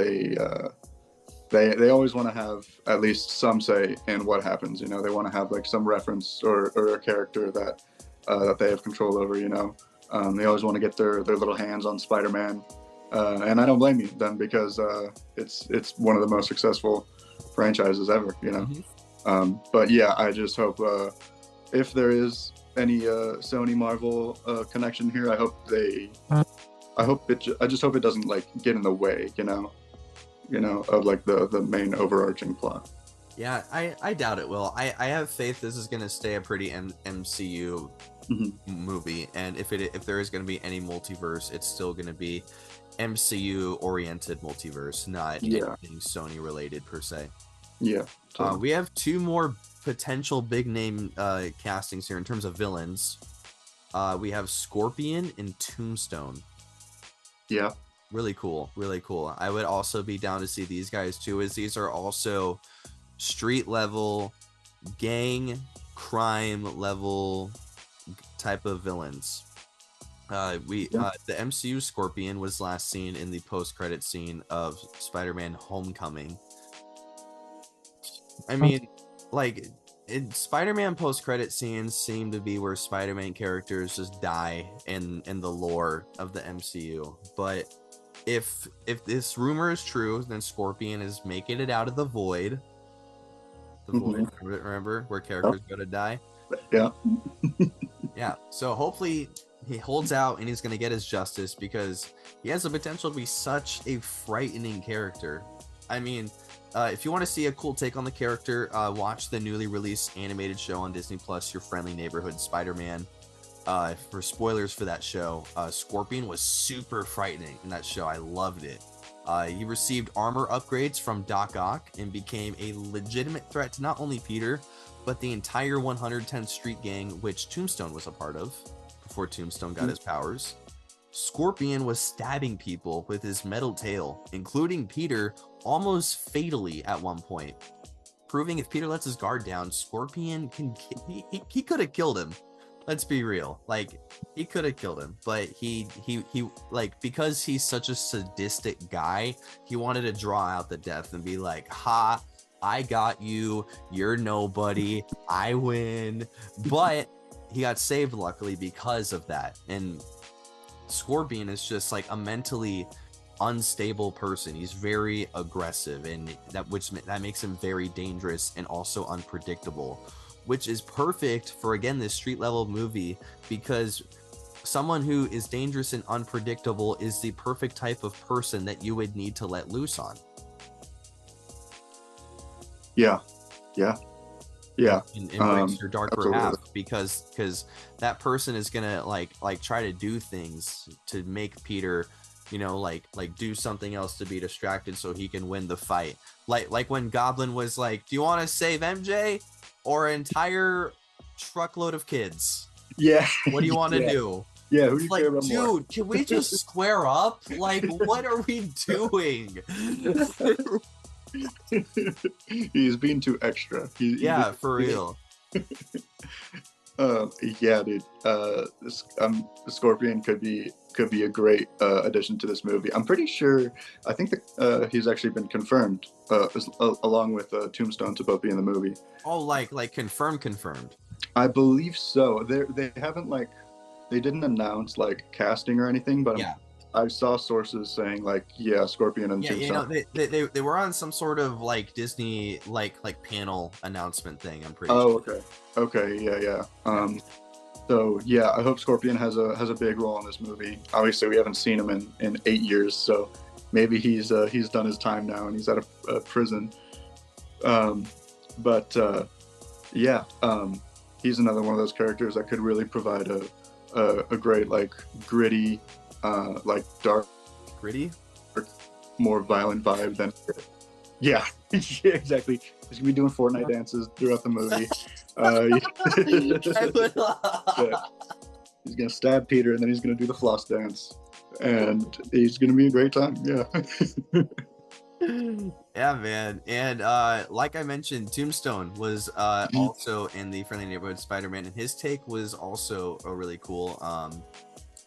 they always want to have at least some say in what happens. They want to have like some reference or a character that they have control over. They always want to get their little hands on Spider-Man, and I don't blame them because it's one of the most successful franchises ever. But yeah, I just hope if there is any Sony Marvel connection here, I just hope it doesn't like get in the way, of like the main overarching plot. Yeah, I doubt it will. I have faith this is going to stay a pretty MCU movie, and if there is going to be any multiverse, it's still going to be MCU oriented multiverse, not anything Sony related per se. Yeah. Totally. We have two more potential big name castings here in terms of villains. We have Scorpion and Tombstone. Yeah. Really cool. I would also be down to see these guys too, as these are also street level gang crime level type of villains. The MCU Scorpion was last seen in the post-credit scene of Spider-Man Homecoming. I mean, like, Spider-Man post-credit scenes seem to be where Spider-Man characters just die in the lore of the MCU. But if this rumor is true, then Scorpion is making it out of the void. The void, remember, where characters go to die? Yeah. Yeah. So hopefully he holds out and he's going to get his justice, because he has the potential to be such a frightening character. I mean, if you want to see a cool take on the character, watch the newly released animated show on Disney Plus, Your Friendly Neighborhood Spider-Man. For spoilers for that show, Scorpion was super frightening in that show. I loved it. He received armor upgrades from Doc Ock and became a legitimate threat to not only Peter, but the entire 110th Street gang, which Tombstone was a part of before Tombstone got his powers. Scorpion was stabbing people with his metal tail, including Peter, almost fatally at one point, proving if Peter lets his guard down, Scorpion he could have killed him. Let's be real. Like, he could have killed him, but he like, because he's such a sadistic guy, he wanted to draw out the death and be like, ha, I got you, you're nobody, I win. But he got saved, luckily, because of that. And Scorpion is just like a mentally unstable person. He's very aggressive, and that makes him very dangerous and also unpredictable, which is perfect for, again, this street level movie, because someone who is dangerous and unpredictable is the perfect type of person that you would need to let loose on. Yeah. And embrace your darker half, because that person is gonna like try to do things to make Peter, like do something else to be distracted so he can win the fight. Like when Goblin was like, "Do you want to save MJ or an entire truckload of kids? Yeah. What do you want to do?" Yeah, who do you like, care about dude, more? Can we just square up? Like, what are we doing? He's being too extra. For real. Yeah, dude. The Scorpion could be a great addition to this movie. I'm pretty sure. I think that he's actually been confirmed, along with Tombstone, to both be in the movie. Oh, like confirmed. I believe so. They haven't they didn't announce casting or anything, but yeah. I saw sources saying Scorpion and Tombstone. They were on some sort of Disney panel announcement thing, I'm pretty sure. Okay, yeah. So yeah, I hope Scorpion has a big role in this movie. Obviously, we haven't seen him in 8 years, so maybe he's done his time now and he's out of prison. He's another one of those characters that could really provide a great gritty, dark, more violent vibe than. Yeah, yeah, exactly. He's gonna be doing Fortnite dances throughout the movie. He's gonna stab Peter, and then he's gonna do the floss dance, and he's gonna be a great time. Yeah. Yeah, man. And like I mentioned, Tombstone was also in the Friendly Neighborhood Spider-Man, and his take was also really cool.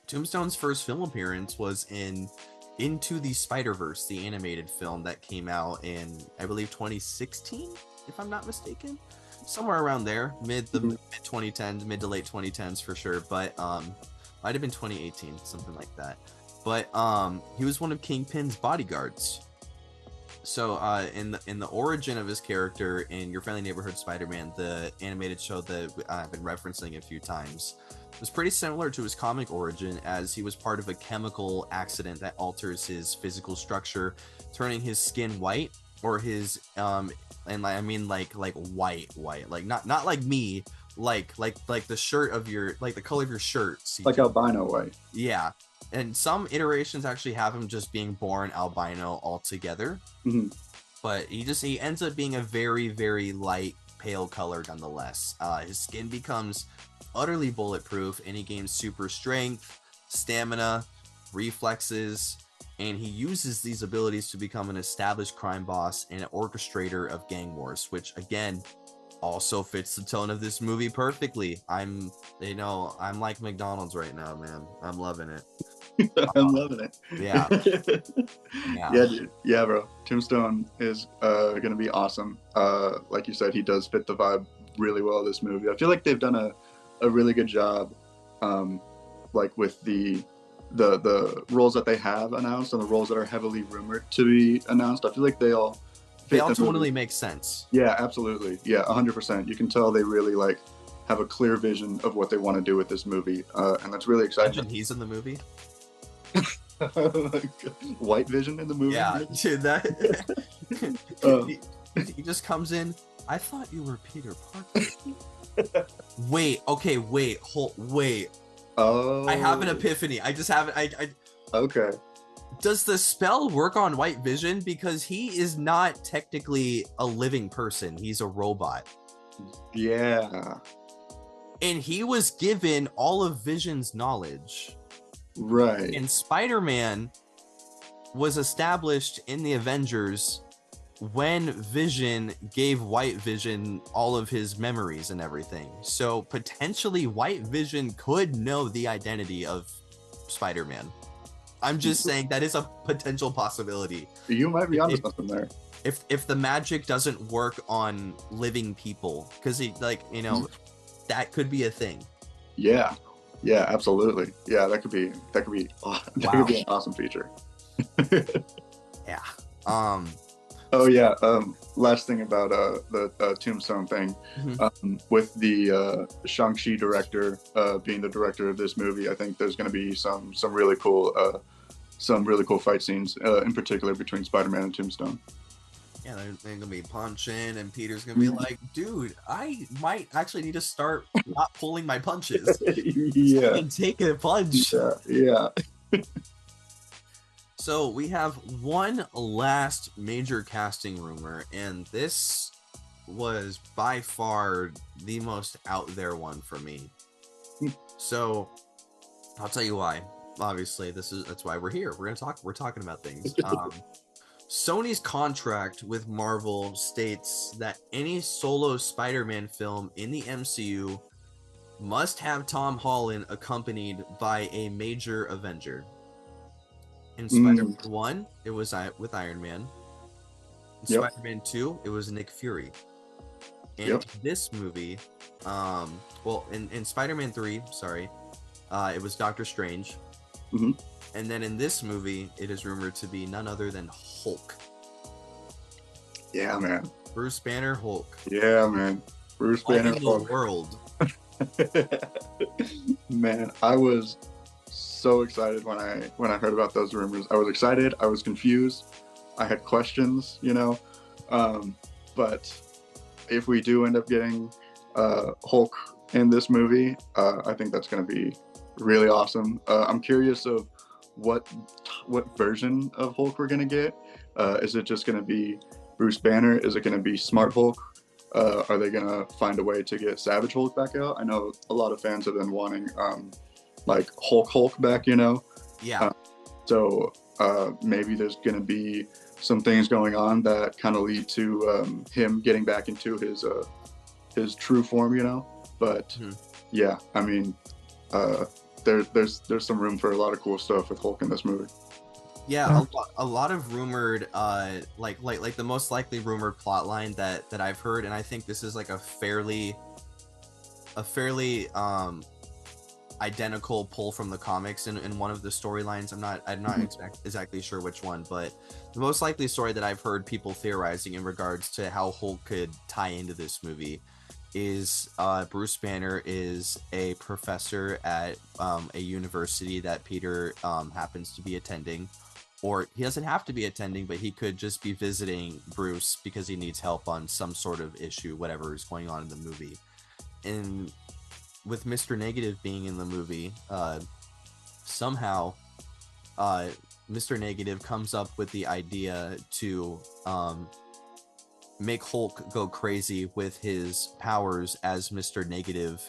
Tombstone's first film appearance was in Into the Spider-Verse, the animated film that came out in, I believe, 2016, if I'm not mistaken. Somewhere around there, mid 2010s, mid to late 2010s for sure, but might have been 2018, something like that. But he was one of Kingpin's bodyguards. So in the origin of his character in Your Friendly Neighborhood Spider-Man, the animated show that I've been referencing a few times, was pretty similar to his comic origin, as he was part of a chemical accident that alters his physical structure, turning his skin white, or his and I mean white, like not like me, like the shirt of your, like the color of your shirt, like albino white. Yeah. And some iterations actually have him just being born albino altogether. Mm-hmm. But he ends up being a very, very light, pale color nonetheless. His skin becomes utterly bulletproof, and he gains super strength, stamina, reflexes, and he uses these abilities to become an established crime boss and an orchestrator of gang wars, which, again, also fits the tone of this movie perfectly. I'm like McDonald's right now, man. I'm loving it. I'm loving it. Yeah. Yeah. Yeah, dude. Yeah, bro. Tombstone is gonna be awesome. Like you said, he does fit the vibe really well this movie. I feel like they've done a really good job, like with the roles that they have announced and the roles that are heavily rumored to be announced. I feel like they all totally make sense. Yeah, absolutely. Yeah, 100%. You can tell they really like have a clear vision of what they want to do with this movie, and that's really exciting. Imagine he's in the movie. White Vision in the movie. Yeah, dude, that he just comes in. I thought you were Peter Parker. Wait. Oh, I have an epiphany. I just have it. Okay. Does the spell work on White Vision? Because he is not technically a living person. He's a robot. Yeah. And he was given all of Vision's knowledge. Right. And Spider-Man was established in the Avengers when Vision gave White Vision all of his memories and everything. So potentially White Vision could know the identity of Spider-Man. I'm just saying that is a potential possibility. You might be onto something there. If the magic doesn't work on living people, because that could be a thing. Yeah, absolutely. Yeah, that could be an awesome feature. Yeah. Oh yeah. Last thing about the Tombstone thing, with the Shang-Chi director being the director of this movie, I think there's going to be some really cool fight scenes, in particular between Spider-Man and Tombstone. Yeah, they're gonna be punching, and Peter's gonna be like, "Dude, I might actually need to start not pulling my punches. Yeah, take a punch." Yeah. So we have one last major casting rumor, and this was by far the most out there one for me. So I'll tell you why. Obviously, that's why we're here. We're talking about things. Sony's contract with Marvel states that any solo Spider-Man film in the MCU must have Tom Holland accompanied by a major Avenger. In Spider-Man 1, it was with Iron Man. In Spider-Man 2, it was Nick Fury. And this movie, in Spider-Man 3, it was Doctor Strange. Mm-hmm. And then in this movie, it is rumored to be none other than Hulk. Yeah, man. Bruce Banner, Hulk. Yeah, man. Bruce Banner, Hulk. The world. Man, I was so excited when I heard about those rumors. I was excited. I was confused. I had questions, but if we do end up getting Hulk in this movie, I think that's going to be really awesome. I'm curious of what version of Hulk we're going to get. Is it just going to be Bruce Banner? Is it going to be Smart Hulk? Are they going to find a way to get Savage Hulk back out? I know a lot of fans have been wanting like Hulk back, Yeah. So maybe there's going to be some things going on that kind of lead to him getting back into his true form, But yeah, I mean, there's some room for a lot of cool stuff with Hulk in this movie. Yeah, a lot of rumored, like the most likely rumored plot line that I've heard, and I think this is like a fairly identical pull from the comics in one of the storylines. I'm not exactly sure which one, but the most likely story that I've heard people theorizing in regards to how Hulk could tie into this movie is Bruce Banner is a professor at a university that Peter happens to be attending. Or he doesn't have to be attending, but he could just be visiting Bruce because he needs help on some sort of issue, whatever is going on in the movie. And with Mr. Negative being in the movie, somehow Mr. Negative comes up with the idea to make Hulk go crazy with his powers as Mr. Negative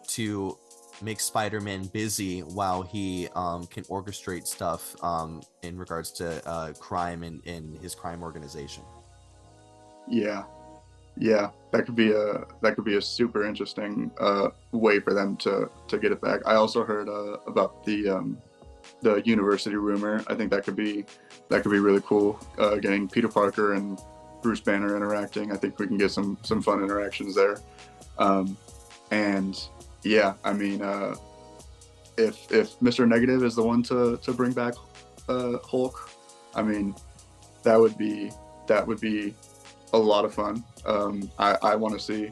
to make Spider-Man busy while he can orchestrate stuff in regards to crime in his crime organization. Yeah. that could be a super interesting way for them to get it back. I also heard about the university rumor. I think that could be really cool. Getting Peter Parker and Bruce Banner interacting. I think we can get some fun interactions there. And yeah, I mean, if Mr. Negative is the one to bring back Hulk, I mean, that would be a lot of fun. I want to see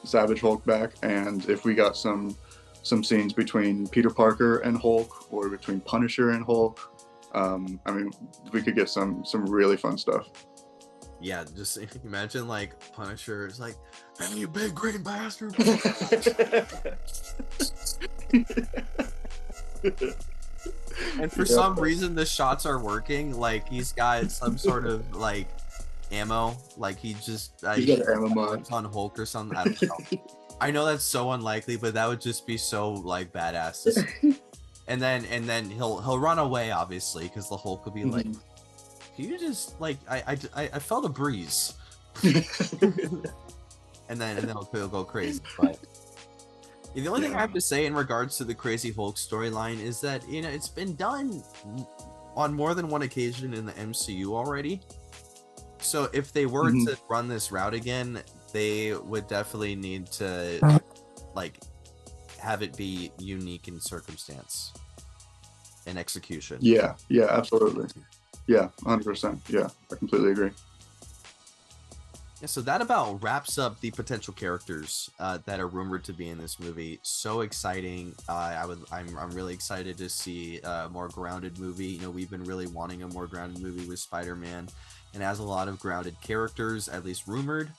Savage Hulk back, and if we got some scenes between Peter Parker and Hulk, or between Punisher and Hulk, I mean, we could get some really fun stuff. Yeah, just imagine like Punisher is like, "Hey, you big green bastard!" And for some reason, the shots are working. Like he's got some sort of like ammo. Like he just got ammo on Hulk or something. I don't know. I know that's so unlikely, but that would just be so like badass. And then he'll run away, obviously, because the Hulk will be like, "Can you just like I felt a breeze," and then he'll go crazy. But the only thing I have to say in regards to the Crazy Hulk storyline is that, you know, it's been done on more than one occasion in the MCU already. So if they were to run this route again, they would definitely need to like have it be unique in circumstance and execution. Yeah, absolutely. Yeah, 100%. Yeah, I completely agree. Yeah, so that about wraps up the potential characters that are rumored to be in this movie. So exciting! I'm really excited to see a more grounded movie. You know, we've been really wanting a more grounded movie with Spider-Man, and has a lot of grounded characters, at least rumored.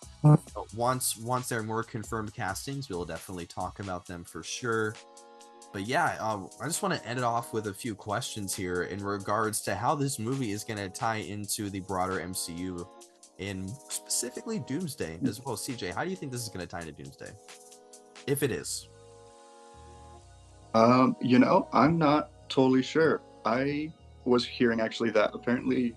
Once there are more confirmed castings, we'll definitely talk about them for sure. But yeah, I just want to end it off with a few questions here in regards to how this movie is going to tie into the broader MCU. In specifically Doomsday as well. CJ, how do you think this is going to tie into Doomsday, if it is? You know, I'm not totally sure. I was hearing actually that apparently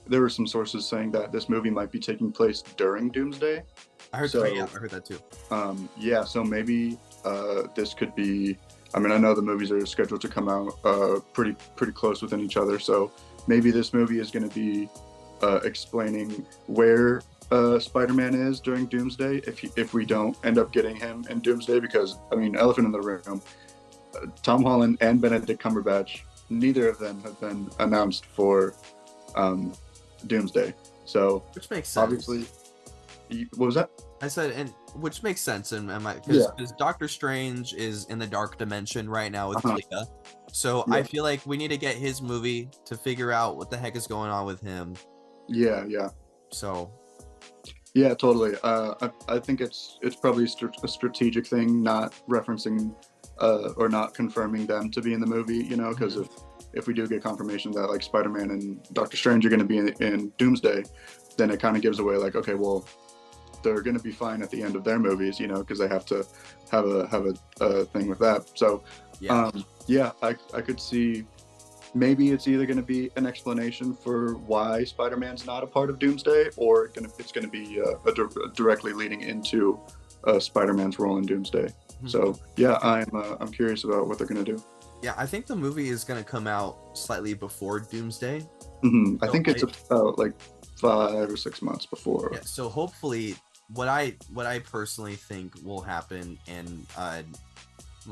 there were some sources saying that this movie might be taking place during Doomsday. I heard that too. Yeah, so maybe this could be, I mean, I know the movies are scheduled to come out pretty close within each other, so maybe this movie is going to be explaining where Spider-Man is during Doomsday, if we don't end up getting him in Doomsday, because, I mean, elephant in the room, Tom Holland and Benedict Cumberbatch, neither of them have been announced for Doomsday. So, which makes sense. Obviously, what was that? I said, and which makes sense, and because Doctor Strange is in the dark dimension right now with Clea. So I feel like we need to get his movie to figure out what the heck is going on with him. Yeah. So. Yeah, totally. I think it's probably a strategic thing, not referencing or not confirming them to be in the movie. You know, because if we do get confirmation that like Spider-Man and Doctor Strange are going to be in Doomsday, then it kind of gives away like, okay, well, they're going to be fine at the end of their movies, you know, because they have to have a thing with that. So I could see. Maybe it's either going to be an explanation for why Spider-Man's not a part of Doomsday, or it's going to be directly leading into Spider-Man's role in Doomsday. So yeah, I'm curious about what they're going to do. Yeah, I think the movie is going to come out slightly before Doomsday. So I think it's about like 5 or 6 months before. Yeah, so hopefully, what I personally think will happen, and I'm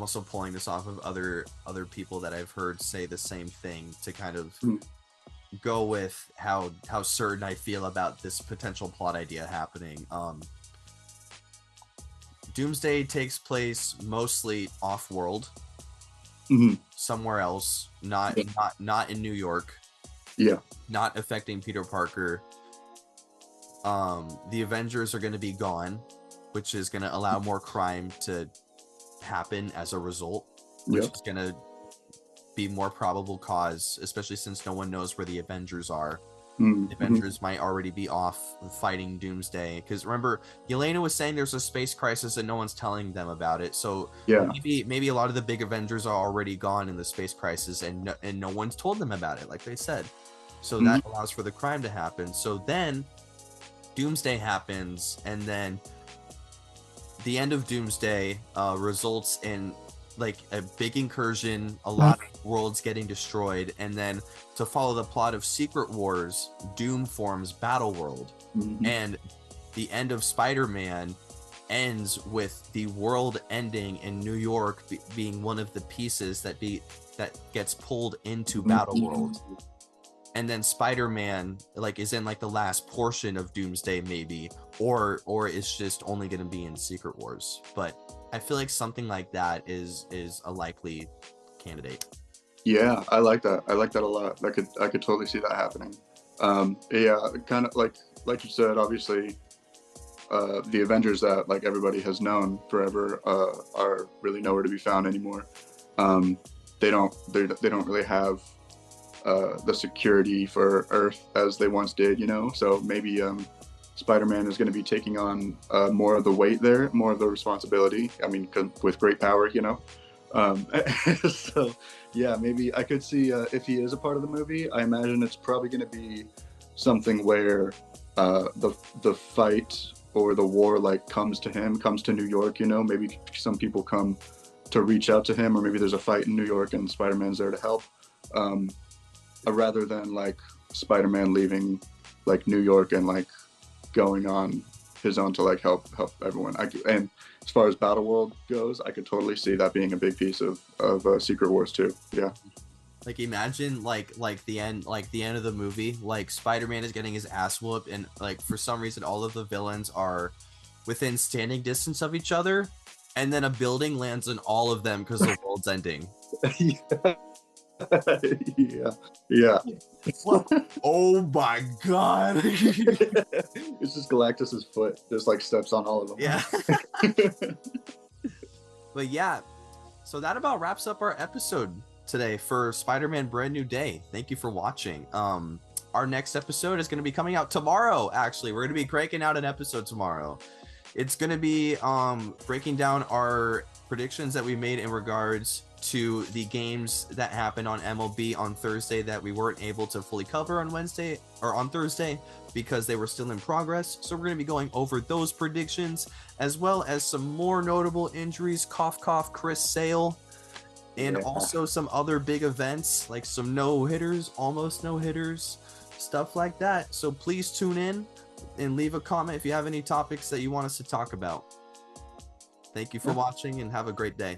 also pulling this off of other people that I've heard say the same thing to kind of go with how certain I feel about this potential plot idea happening. Doomsday takes place mostly off-world, somewhere else, not in New York. Yeah. Not affecting Peter Parker. The Avengers are going to be gone, which is going to allow more crime to happen as a result, which is going to be more probable cause, especially since no one knows where the Avengers are. The Avengers might already be off fighting Doomsday, because remember, Yelena was saying there's a space crisis and no one's telling them about it. So maybe a lot of the big Avengers are already gone in the space crisis, and no one's told them about it, like they said. So that allows for the crime to happen. So then Doomsday happens, and then the end of Doomsday results in like a big incursion, a lot of worlds getting destroyed, and then to follow the plot of Secret Wars, Doom forms Battleworld. And the end of Spider-Man ends with the world ending in New York being one of the pieces that gets pulled into Battleworld. And then Spider-Man like is in like the last portion of Doomsday maybe, or it's just only going to be in Secret Wars. But I feel like something like that is a likely candidate. Yeah, I like that. I like that a lot. I could totally see that happening. Yeah, kind of like you said, obviously the Avengers that like everybody has known forever are really nowhere to be found anymore. They don't really have the security for Earth as they once did, you know. So maybe Spider-Man is going to be taking on more of the weight there, more of the responsibility. I mean, with great power, you know. So yeah, maybe I could see if he is a part of the movie. I imagine it's probably going to be something where the fight or the war like comes to New York, you know. Maybe some people come to reach out to him, or maybe there's a fight in New York and Spider-Man's there to help, rather than like Spider-Man leaving like New York and like going on his own to like help everyone. And as far as Battleworld goes, I could totally see that being a big piece of Secret Wars too. Yeah. Like imagine like the end of the movie, like Spider-Man is getting his ass whooped, and like for some reason all of the villains are within standing distance of each other, and then a building lands on all of them because the world's ending. Yeah. Oh my god. It's just Galactus's foot just like steps on all of them. Yeah. But yeah, so that about wraps up our episode today for Spider-Man Brand New Day. Thank you for watching. Our next episode is going to be coming out tomorrow. Actually, we're going to be cranking out an episode tomorrow. It's going to be breaking down our predictions that we made in regards to the games that happened on MLB on Thursday that we weren't able to fully cover on Wednesday or on Thursday because they were still in progress. So we're going to be going over those predictions, as well as some more notable injuries, cough cough Chris Sale, and also some other big events like some no-hitters, almost no-hitters, stuff like that. So please tune in and leave a comment if you have any topics that you want us to talk about. Thank you for watching and have a great day.